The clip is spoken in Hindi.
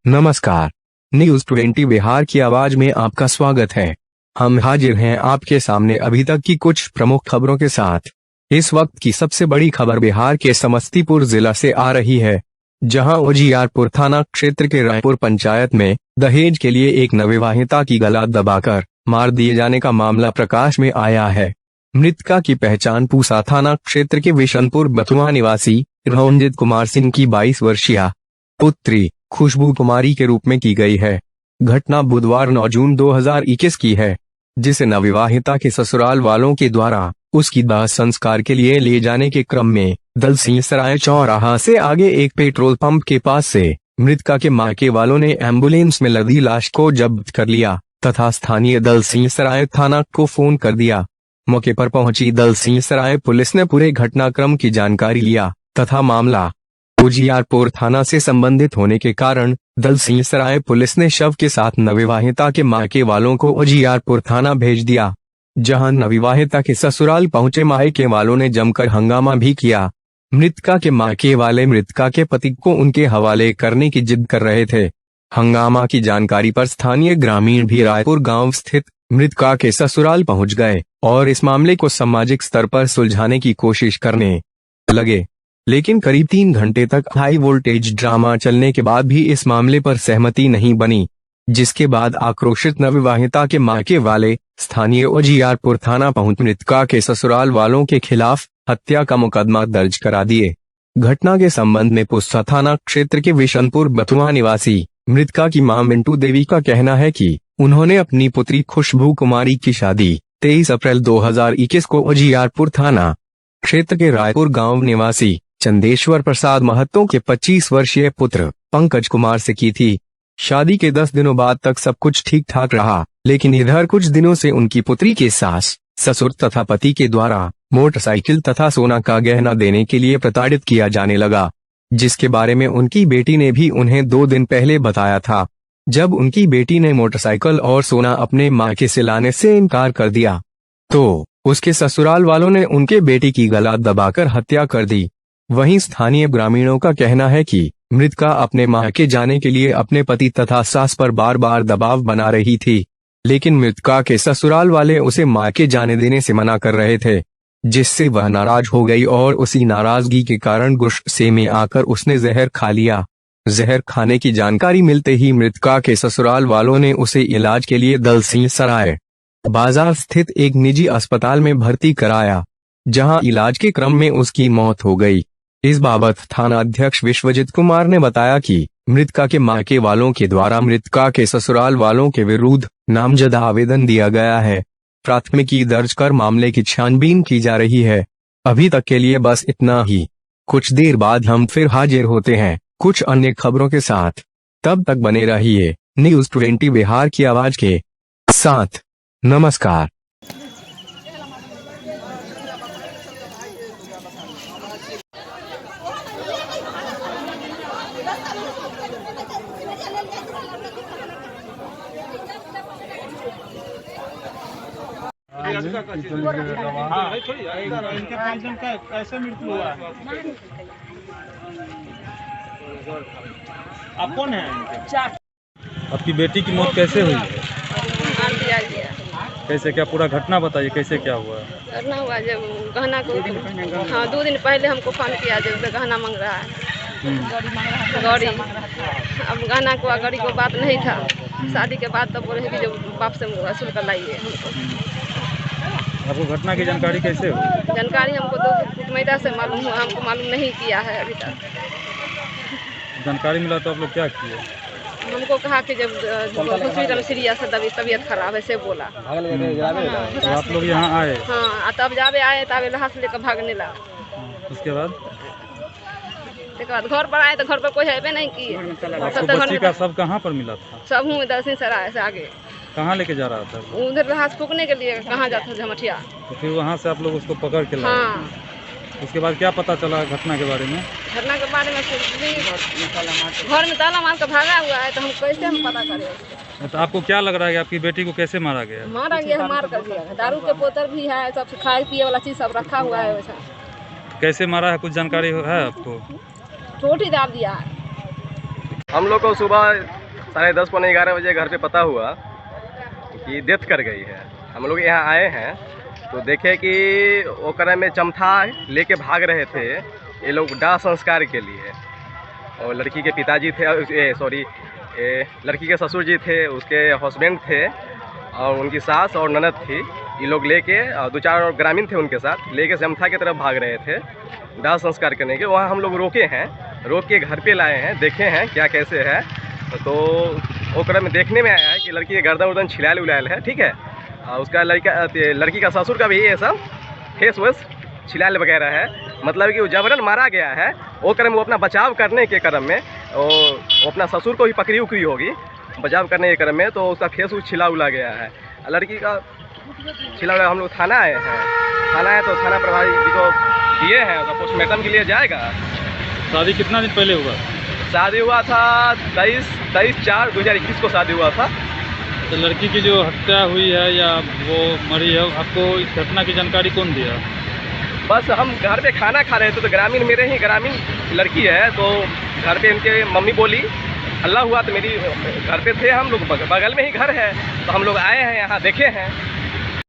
नमस्कार, न्यूज 20 बिहार की आवाज में आपका स्वागत है। हम हाजिर हैं आपके सामने अभी तक की कुछ प्रमुख खबरों के साथ। इस वक्त की सबसे बड़ी खबर बिहार के समस्तीपुर जिला से आ रही है, जहां उजियारपुर थाना क्षेत्र के रायपुर पंचायत में दहेज के लिए एक नवविवाहिता की गला दबाकर मार दिए जाने का मामला प्रकाश में आया है। मृतका की पहचान पूसा थाना क्षेत्र के विशनपुर बथुआ निवासी रंजित कुमार सिंह की 22 वर्षीय पुत्री खुशबू कुमारी के रूप में की गई है। घटना बुधवार 9 जून 2021 की है, जिसे नवविवाहिता के ससुराल वालों के द्वारा उसकी दाह संस्कार के लिए ले जाने के क्रम में दलसिंहसराय चौराहा से आगे एक पेट्रोल पंप के पास से मृतका के मायके वालों ने एम्बुलेंस में लदी लाश को जब्त कर लिया तथा स्थानीय दलसिंहसराय थाना को फोन कर दिया। मौके पर पहुंची दलसिंहसराय पुलिस ने पूरे घटनाक्रम की जानकारी लिया तथा मामला उजियारपुर थाना से संबंधित होने के कारण दलसिंहसराय पुलिस ने शव के साथ नवविवाहिता के मायके वालों को उजियारपुर थाना भेज दिया, जहां नवविवाहिता के ससुराल पहुंचे मायके वालों ने जमकर हंगामा भी किया। मृतका के मायके वाले मृतका के पति को उनके हवाले करने की जिद कर रहे थे। हंगामा की जानकारी पर स्थानीय ग्रामीण भी रायपुर गांव स्थित मृतका के ससुराल पहुंच गए और इस मामले को सामाजिक स्तर पर सुलझाने की कोशिश करने लगे, लेकिन करीब 3 घंटे तक हाई वोल्टेज ड्रामा चलने के बाद भी इस मामले पर सहमति नहीं बनी, जिसके बाद आक्रोशित नवविवाहिता के मायके वाले स्थानीय उजियारपुर थाना पहुंच मृतका के ससुराल वालों के खिलाफ हत्या का मुकदमा दर्ज करा दिए। घटना के संबंध में पूसा थाना क्षेत्र के विशनपुर बथुआ निवासी मृतका की मां मिंटू देवी का कहना है कि उन्होंने अपनी पुत्री खुशबू कुमारी की शादी 23 अप्रैल 2021 को उजियारपुर थाना क्षेत्र के रायपुर गांव निवासी चंदेश्वर प्रसाद महतो के 25 वर्षीय पुत्र पंकज कुमार से की थी। शादी के 10 दिनों बाद तक सब कुछ ठीक ठाक रहा, लेकिन इधर कुछ दिनों से उनकी पुत्री के सास, ससुर तथा पति के द्वारा मोटरसाइकिल तथा सोना का गहना देने के लिए प्रताड़ित किया जाने लगा, जिसके बारे में उनकी बेटी ने भी उन्हें 2 दिन पहले बताया था। जब उनकी बेटी ने मोटरसाइकिल और सोना अपने मायके से लाने से इनकार कर दिया, तो उसके ससुराल वालों ने उनके बेटी की गला दबाकर हत्या कर दी। वहीं स्थानीय ग्रामीणों का कहना है कि मृतका अपने मायके जाने के लिए अपने पति तथा सास पर बार बार दबाव बना रही थी, लेकिन मृतका के ससुराल वाले उसे मायके जाने देने से मना कर रहे थे, जिससे वह नाराज हो गई और उसी नाराजगी के कारण गुस्से में आकर उसने जहर खा लिया। जहर खाने की जानकारी मिलते ही मृतका के ससुराल वालों ने उसे इलाज के लिए दलसिंहसराय बाजार स्थित एक निजी अस्पताल में भर्ती कराया, जहां इलाज के क्रम में उसकी मौत हो गई। इस बाबत थाना अध्यक्ष विश्वजीत कुमार ने बताया कि मृतका के मायके वालों के द्वारा मृतका के ससुराल वालों के विरुद्ध नामजद आवेदन दिया गया है। प्राथमिकी दर्ज कर मामले की छानबीन की जा रही है। अभी तक के लिए बस इतना ही। कुछ देर बाद हम फिर हाजिर होते हैं कुछ अन्य खबरों के साथ। तब तक बने रहिए न्यूज 20 बिहार की आवाज के साथ। नमस्कार। इनके 5 जन का कैसे मृत्यु हुआ? आप कौन है? आपकी बेटी की मौत कैसे हुई? मार दिया गया। कैसे, क्या पूरा घटना बताइए, कैसे क्या हुआ? घटना हुआ जब गहना को 2 दिन पहले हमको फोन किया जब गहना मांग रहा है गौरी। अब गहना को गौरी को बात नहीं था। शादी के बाद तब बोले कि जब बाप से वसूल कर लाइए हमको। आपको घटना की जानकारी कैसे हुई? जानकारी हमको 2 कुटमैदा से मालूम हुआ, हमको मालूम नहीं किया है अभी तक। जानकारी मिला तो आप लोग क्या किए? हमको कहा कि जब हॉस्पिटल में सीरियस है तबीयत खराब है से बोला। तो आप लोग यहाँ आए? हाँ, तब जावे आए तब लहास लेकर भागने लगा। उसके बाद घर पर आए तो घर पर कोई है नहीं किए। बच्ची का सब कहाँ पर मिला था? सब हूँ दलसिंहसराय से आगे। कहाँ लेके जा रहा था? उधर लहास फूकने के लिए कहाँ जाता था झमटिया। तो फिर वहाँ से आप लोग उसको पकड़ के लाए? हाँ। उसके बाद क्या पता चला घटना के बारे में? घटना के बारे में घर में ताला मार कर भागा हुआ है, तो हम कैसे पता करें? तो आपको क्या लग रहा है कि आपकी बेटी को कैसे मारा गया? मारा गया है, मार कर दिया है। दारू के बोतल भी है, सब खाए पिए वाला चीज सब रखा हुआ है वैसा। कैसे मारा है, कुछ जानकारी है आपको? चोटी दाब दिया है। हम लोग को सुबह 10:30 पौने 11 बजे घर पे पता हुआ कि डेथ कर गई है। हम लोग यहाँ आए हैं तो देखे कि ओकरा में चमथा लेके भाग रहे थे ये लोग दाह संस्कार के लिए। और लड़की के पिताजी थे, लड़की के ससुर जी थे, उसके हस्बैंड थे और उनकी सास और ननद थी। ये लोग लेके 2-4 और ग्रामीण थे उनके साथ, लेके चमथा की तरफ भाग रहे थे दाह संस्कार करने के। वहाँ हम लोग रोके हैं, रोक के घर पे लाए हैं, देखे हैं क्या कैसे है। तो ओकरा में देखने में आया है कि लड़की के गर्दन उर्दन छिलायल उलायल है, ठीक है। उसका लड़की का ससुर का भी ये सब फेस वेस छिलायल वगैरह है। मतलब कि वो जबरन मारा गया है। वो क्रम वो अपना बचाव करने के क्रम में वो अपना ससुर को ही पकड़ी उकड़ी होगी बचाव करने के क्रम में, तो उसका फेस उस छिला उला गया है। लड़की का छिला उला, हम लोग थाना आए हैं। थाना है तो थाना प्रभारी जी को दिए हैं, उसका पोस्टमार्टम के लिए जाएगा। शादी कितना दिन पहले हुआ? शादी हुआ था 23/4/2021 को शादी हुआ था। तो लड़की की जो हत्या हुई है या वो मरी है, आपको इस घटना की जानकारी कौन दिया? बस हम घर पे खाना खा रहे थे तो ग्रामीण, मेरे ही ग्रामीण लड़की है, तो घर पे उनके मम्मी बोली, हल्ला हुआ तो मेरी घर पे थे हम लोग, बगल में ही घर है, तो हम लोग आए हैं यहाँ, देखे हैं